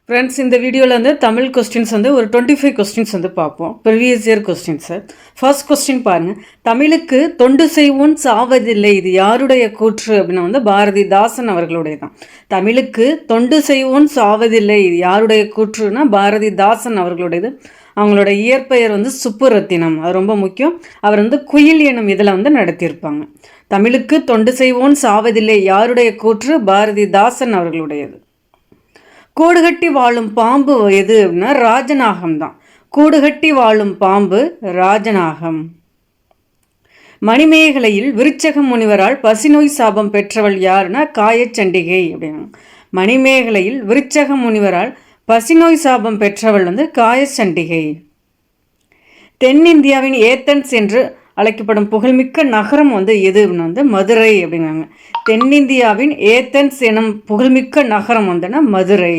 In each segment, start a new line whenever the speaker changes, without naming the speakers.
Friends, இந்த வீடியோவில் வந்து தமிழ் கொஸ்டின்ஸ் வந்து ஒரு 25 கொஸ்டின்ஸ் வந்து பார்ப்போம். Previous year questions. First question பாருங்கள். தமிழுக்கு தொண்டு செய்வோன் சாவதில்லை, இது யாருடைய கூற்று அப்படின்னா வந்து பாரதிதாசன் அவர்களுடைய தான். தமிழுக்கு தொண்டு செய்வோன் சாவதில்லை, இது யாருடைய கூற்றுன்னா பாரதிதாசன் அவர்களுடையது. அவங்களோட இயற்பெயர் வந்து சுப்புரத்தினம், அது ரொம்ப முக்கியம். அவர் வந்து குயில் எனும் இதில் வந்து நடத்தியிருப்பாங்க. தமிழுக்கு தொண்டு செய்வோன் சாவதில்லை யாருடைய கூற்று? பாரதிதாசன் அவர்களுடையது. கூடுகட்டி வாழும் பாம்பு எது அப்படின்னா ராஜநாகம் தான். கூடுகட்டி வாழும் பாம்பு ராஜநாகம். மணிமேகலையில் விருச்சக முனிவரால் பசிநோய் சாபம் பெற்றவள் யாருன்னா காயச்சண்டிகை அப்படின்னா. மணிமேகலையில் விருச்சக முனிவரால் பசிநோய் சாபம் பெற்றவள் வந்து காயச்சண்டிகை. தென்னிந்தியாவின் ஏத்தன்ஸ் என்று அழைக்கப்படும் புகழ்மிக்க நகரம் வந்து எதுன்னு வந்து மதுரை அப்படிங்கிறாங்க. தென்னிந்தியாவின் ஏத்தன்ஸ் எனும் புகழ்மிக்க நகரம் வந்துன்னா மதுரை.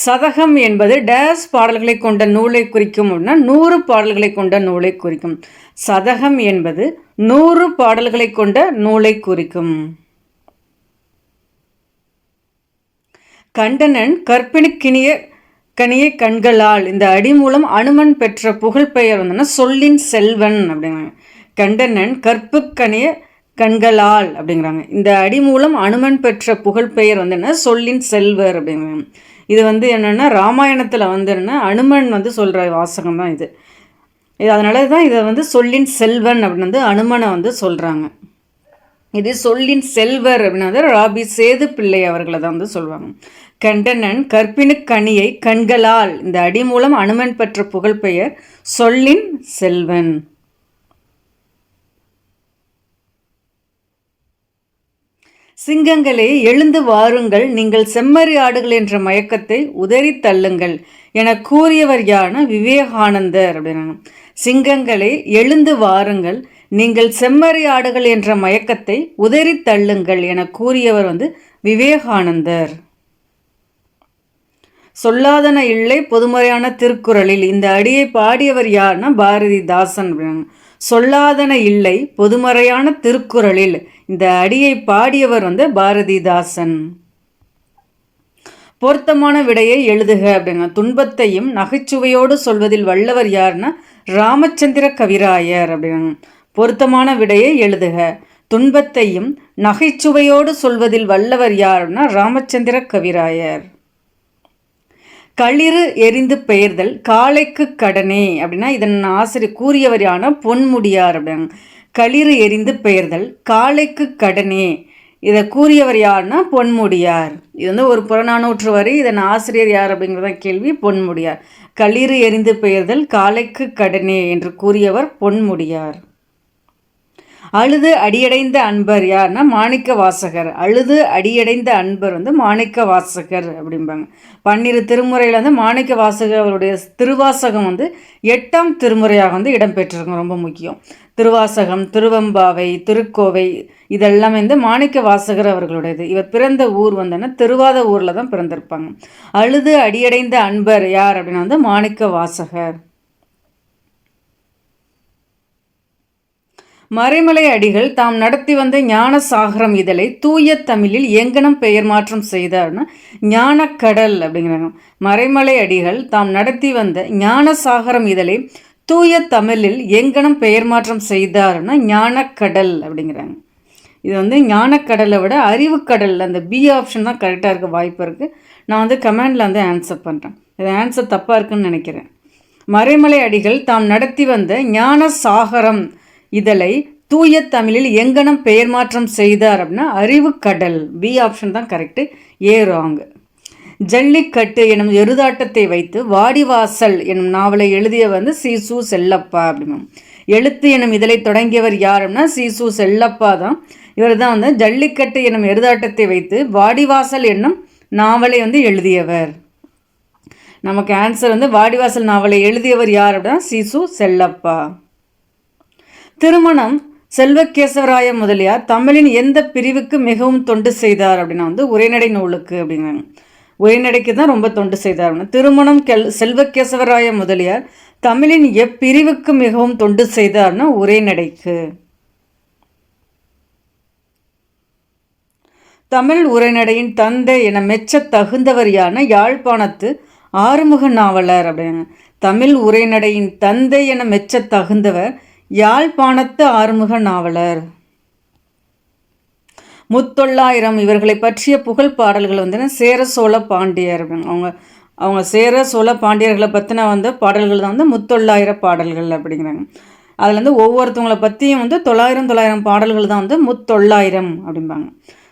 சதகம் என்பது டேஸ் பாடல்களை கொண்ட நூலை குறிக்கும் அப்படின்னா 100 பாடல்களை கொண்ட நூலை குறிக்கும். சதகம் என்பது 100 பாடல்களை கொண்ட நூலை குறிக்கும். கண்டனன் கற்பிணிக்கினிய கனிய கண்களால் இந்த அடி மூலம் அனுமன் பெற்ற புகழ்பெயர் வந்துன்னா சொல்லின் செல்வன் அப்படிங்கிறாங்க. கண்டனன் கற்புக்கனிய கண்களால் அப்படிங்கிறாங்க. இந்த அடி மூலம் அனுமன் பெற்ற புகழ்பெயர் வந்து என்ன? சொல்லின் செல்வர் அப்படிங்கிறாங்க. இது வந்து என்னென்னா ராமாயணத்தில் வந்து என்ன அனுமன் வந்து சொல்கிற வாசகம் தான் இது. அதனால தான் இதை வந்து சொல்லின் செல்வன் அப்படின்னு வந்து அனுமனை வந்து சொல்கிறாங்க. இது சொல்லின் செல்வர் அப்படின்னா ராபி சேது பிள்ளை அவர்களை தான் வந்து சொல்லுவாங்க. கண்டனன் கற்பிணுக்கணியை கண்களால் இந்த அடி மூலம் அனுமன் பெற்ற புகழ்பெயர் சொல்லின் செல்வன். சிங்கங்களே எழுந்து வாருங்கள், நீங்கள் செம்மறி ஆடுகள் என்ற மயக்கத்தை உதறி தள்ளுங்கள் என கூறியவர் யாருன்னா விவேகானந்தர் அப்படின்னாங்க. சிங்கங்களே எழுந்து வாருங்கள், நீங்கள் செம்மறி ஆடுகள் என்ற மயக்கத்தை உதறி தள்ளுங்கள் என கூறியவர் வந்து விவேகானந்தர். சொல்லாதன இல்லை பொதுமறையான திருக்குறளில் இந்த அடியை பாடியவர் யாருன்னா பாரதிதாசன் அப்படின்னாங்க. சொல்லாதன இல்லை பொதுமறையான திருக்குறளில் இந்த அடியை பாடியவர் வந்து பாரதிதாசன். பொருத்தமான விடையை எழுதுக அப்படிங்க. துன்பத்தையும் நகைச்சுவையோடு சொல்வதில் வல்லவர் யாருன்னா ராமச்சந்திர கவிராயர் அப்படின்னாங்க. பொருத்தமான விடையை எழுதுக. துன்பத்தையும் நகைச்சுவையோடு சொல்வதில் வல்லவர் யாருன்னா ராமச்சந்திர கவிராயர். களிறு எரிந்து பெயர்தல் காளைக்கு கடனே அப்படின்னா இதன் ஆசிரியர் கூறியவர் யாருன்னா பொன்முடியார் அப்படின்னாங்க. களிறு எரிந்து பெயர்தல் காளைக்கு கடனே, இதை கூறியவர் யாருன்னா பொன்முடியார். இது வந்து ஒரு புறநானூற்று வரி. இதன் ஆசிரியர் யார் அப்படிங்கிறத கேள்வி. பொன்முடியார். களிறு எரிந்து பெயர்தல் காளைக்கு கடனே என்று கூறியவர் பொன்முடியார். அழுது அடியடைந்த அன்பர் யார்னா மாணிக்க வாசகர். அழுது அடியடைந்த அன்பர் வந்து மாணிக்க வாசகர் அப்படிம்பாங்க. 12 திருமுறையில் வந்து மாணிக்க வாசகர் அவருடைய திருவாசகம் வந்து 8ஆம் திருமுறையாக வந்து இடம்பெற்றிருக்கும். ரொம்ப முக்கியம். திருவாசகம், திருவம்பாவை, திருக்கோவை இதெல்லாம் வந்து மாணிக்க வாசகர் அவர்களுடையது. இவர் பிறந்த ஊர் வந்தோன்னா திருவாத ஊரில் தான் பிறந்திருப்பாங்க. அழுது அடியடைந்த அன்பர் யார் அப்படின்னா வந்து மாணிக்க வாசகர். மறைமலை அடிகள் தாம் நடத்தி வந்த ஞான சாகரம் இதழை தூய தமிழில் எங்கனம் பெயர் மாற்றம் செய்தார்னா ஞானக்கடல் அப்படிங்கிறாங்க. மறைமலை அடிகள் தாம் நடத்தி வந்த ஞான சாகரம் இதழை தூய தமிழில் எங்கனம் பெயர் மாற்றம் செய்தார்னா ஞானக்கடல் அப்படிங்கிறாங்க. இது வந்து ஞானக்கடலை விட அறிவுக்கடல், அந்த பி ஆப்ஷன் தான் கரெக்டாக இருக்க வாய்ப்பு இருக்குது. நான் வந்து கமெண்டில் வந்து ஆன்சர் பண்ணுறேன். இது ஆன்சர் தப்பாக இருக்குன்னு நினைக்கிறேன். மறைமலை அடிகள் தாம் நடத்தி வந்த ஞான சாகரம் இதழை தூய தமிழில் எங்கனம் பெயர் மாற்றம் செய்தார் அப்படின்னா அறிவுக்கடல். பி ஆப்ஷன் தான் கரெக்டு. ஏ ராங். ஜல்லிக்கட்டு எனும் எருதாட்டத்தை வைத்து வாடிவாசல் எனும் நாவலை எழுதிய வந்து சீசு செல்லப்பா அப்படின்னா. எழுத்து எனும் இதழை தொடங்கியவர் யார் அப்படின்னா சீசு செல்லப்பா தான். இவர் தான் வந்து ஜல்லிக்கட்டு எனும் எருதாட்டத்தை வைத்து வாடிவாசல் என்னும் நாவலை வந்து எழுதியவர். நமக்கு ஆன்சர் வந்து வாடிவாசல் நாவலை எழுதியவர் யார் அப்படின்னா சீசு செல்லப்பா. திருமணம் செல்வகேசவராய முதலியார் தமிழின் எந்த பிரிவுக்கு மிகவும் தொண்டு செய்தார் அப்படின்னா வந்து உரைநடை நூலுக்கு அப்படிங்கிறாங்க. உரைநடைக்கு தான் ரொம்ப தொண்டு செய்தார். திருமணம் செல்வகேசவராய முதலியார் தமிழின் எப்பிரிவுக்கு மிகவும் தொண்டு செய்தார்னா உரைநடைக்கு. தமிழ் உரைநடையின் தந்தை என மெச்ச தகுந்தவர் யாருன்னா யாழ்ப்பாணத்து ஆறுமுக நாவலர் அப்படிங்க. தமிழ் உரைநடையின் தந்தை என மெச்ச தகுந்தவர் யாழ்ப்பாணத்து ஆறுமுக நாவலர். முத்தொள்ளாயிரம் இவர்களை பற்றிய புகழ் பாடல்கள் வந்து சேர சோழ பாண்டியர். அவங்க சேர சோழ பாண்டியர்களை பற்றின பாடல்கள் தான் முத்தொள்ளாயிர பாடல்கள் அப்படிங்கிறாங்க. அதில் ஒவ்வொருத்தவங்களை பற்றியும் 900 பாடல்கள் தான் முத்தொள்ளாயிரம் அப்படிம்பாங்க.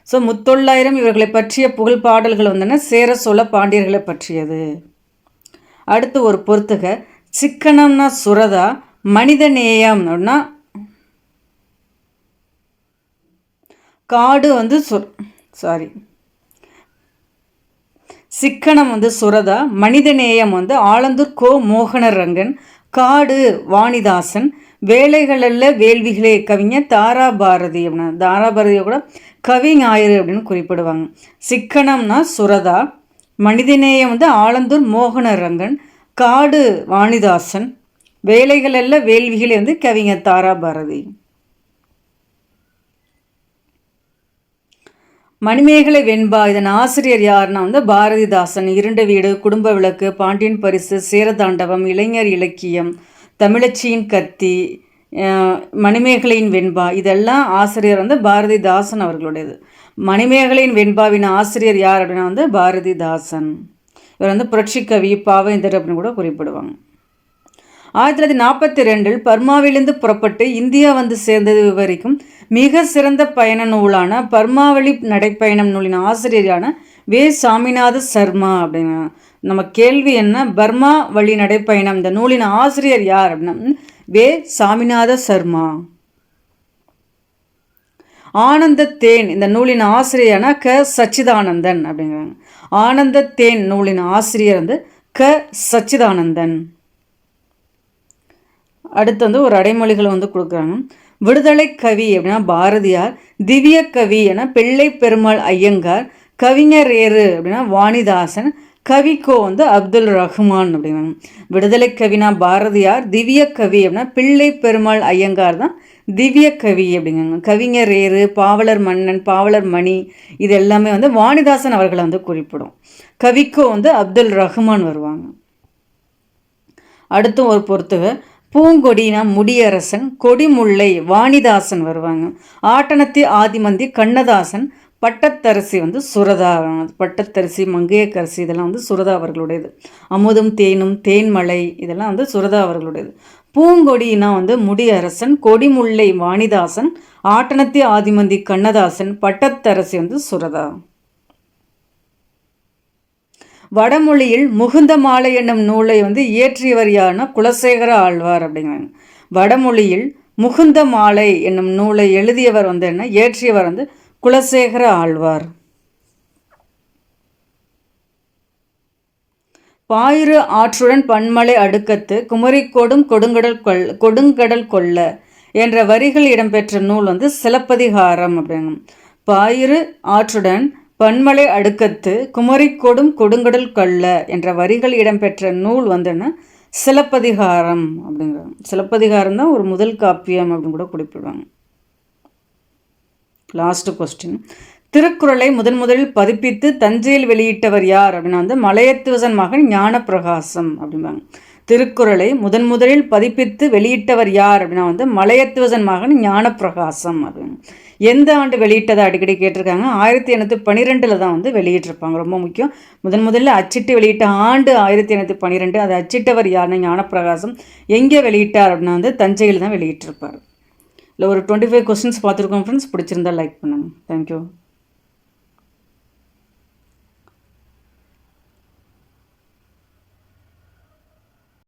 ஸோ முத்தொள்ளாயிரம் இவர்களை பற்றிய புகழ் பாடல்கள் சேர சோழ பாண்டியர்களை பற்றியது. அடுத்து ஒரு பொறுத்துக. சிக்கனம்னா சுரதா, மனித நேயம் அப்படின்னா காடு சிக்கனம் சுரதா, மனிதநேயம் ஆலந்தூர் கோ மோகனரங்கன், காடு வாணிதாசன், வேலைகளல்ல வேள்விகளே கவிஞர் தாராபாரதி அப்படின்னா தாராபாரதியை கூட கவி ஞாயிறு அப்படின்னு குறிப்பிடுவாங்க. சிக்கனம்னா சுரதா, மனிதநேயம் ஆலந்தூர் மோகனரங்கன், காடு வாணிதாசன், வேலைகளல்ல வேள்விகளே கவிஞர் தாராபாரதி. மணிமேகலை வெண்பா இதன் ஆசிரியர் யாருன்னா பாரதிதாசன். இருண்ட வீடு, குடும்ப விளக்கு, பாண்டியன் பரிசு, சேரதாண்டவம், இளைஞர் இலக்கியம், தமிழச்சியின் கத்தி, மணிமேகலையின் வெண்பா இதெல்லாம் ஆசிரியர் பாரதிதாசன் அவர்களுடையது. மணிமேகலையின் வெண்பாவின் ஆசிரியர் யார் அப்படின்னா பாரதிதாசன். இவர் புரட்சி கவி, பாவேந்தர் அப்படின்னு கூட குறிப்பிடுவாங்க. 1942 பர்மாவிலிருந்து புறப்பட்டு இந்தியா சேர்ந்தது வரைக்கும் மிக சிறந்த பயண நூலான பர்மாவளி நடைப்பயணம் நூலின் ஆசிரியரான வே சாமிநாத சர்மா அப்படின்னா நம்ம கேள்வி என்ன, பர்மா வழி நடைப்பயணம் இந்த நூலின் ஆசிரியர் யார் அப்படின்னா வே சாமிநாத சர்மா. ஆனந்த தேன் இந்த நூலின் ஆசிரியரான க சச்சிதானந்தன் அப்படிங்கிறாங்க. ஆனந்த தேன் நூலின் ஆசிரியர் க சச்சிதானந்தன். அடுத்து ஒரு அடைமொழிகள் கொடுக்குறாங்க. விடுதலை கவி அப்படின்னா பாரதியார், திவ்ய கவி என பிள்ளை பெருமாள் ஐயங்கார், கவிஞர் ஏறு அப்படின்னா வாணிதாசன், கவிக்கோ அப்துல் ரஹ்மான் அப்படிங்கிறாங்க. விடுதலை கவினா பாரதியார், திவ்ய கவி அப்படின்னா பிள்ளை பெருமாள் ஐயங்கார் தான் திவ்ய கவி அப்படிங்கிறாங்க. கவிஞர் ஏறு, பாவலர் மன்னன், பாவலர் மணி இது எல்லாமே வாணிதாசன் அவர்களை குறிப்பிடும். கவிக்கோ அப்துல் ரஹ்மான் வருவாங்க. அடுத்தும் ஒரு பொறுத்துக. பூங்கொடினா முடியரசன், கொடிமுல்லை வாணிதாசன் வருவாங்க. ஆட்டனத்தி ஆதிமந்தி கண்ணதாசன், பட்டத்தரசி சுரதா, பட்டத்தரசி மங்கையக்கரசி இதெல்லாம் சுரதா அவர்களுடையது. அமுதும் தேனும் தேன்மலை இதெல்லாம் சுரதா அவர்களுடையது. பூங்கொடினா முடியரசன், கொடிமுல்லை வாணிதாசன், ஆட்டனத்தி ஆதிமந்தி கண்ணதாசன், பட்டத்தரசி சுரதா. வடமொழியில் முகுந்த மாலை என்னும் நூலை இயற்றியவர் யாருன்னா குலசேகர ஆழ்வார் அப்படிங்கிறாங்க. வடமொழியில் முகுந்த மாலை என்னும் நூலை எழுதியவர் என்ன இயற்றியவர் குலசேகர ஆழ்வார். பாயிரு ஆற்றுடன் பன்மலை அடுக்கத்து குமரிக்கோடும் கொடுங்கடல் கொள்ள என்ற வரிகள் இடம்பெற்ற நூல் சிலப்பதிகாரம் அப்படிங்க. பாயிரு ஆற்றுடன் பன்மலை அடுக்கத்து குமரிக்கோடும் கொடுங்கடல் கொள்ள என்ற வரிகள் இடம்பெற்ற நூல் சிலப்பதிகாரம் அப்படிங்கிறாங்க. சிலப்பதிகாரம் தான் ஒரு முதல் காப்பியம் அப்படின்னு கூட குறிப்பிடுவாங்க. Last question. திருக்குறளை முதலில் பதிப்பித்து தஞ்சையில் வெளியிட்டவர் யார் அப்படின்னா மலையத்துவசன் மகன் ஞானப்பிரகாசம் அப்படிம்பாங்க. திருக்குறளை முதலில் பதிப்பித்து வெளியிட்டவர் யார் அப்படின்னா மலையத்துவசன் மகன் ஞானப்பிரகாசம் அப்படின்னு. எந்த ஆண்டு வெளியிட்டதை அடிக்கடி கேட்டிருக்காங்க. 1812 தான் வெளியிட்டிருப்பாங்க. ரொம்ப முக்கியம். முதல்ல அச்சிட்டு வெளியிட்ட ஆண்டு 1812. அதை அச்சிட்டவர் யாருன்னா ஞானப்பிரகாசம். எங்கே வெளியிட்டார் அப்படின்னா தஞ்சையில் தான் வெளியிட்டிருப்பார். இல்லை ஒரு 25 கொஸ்டின்ஸ் பார்த்துருக்கோம் ஃப்ரெண்ட்ஸ். பிடிச்சிருந்தா லைக் பண்ணுங்கள். தேங்க்யூ.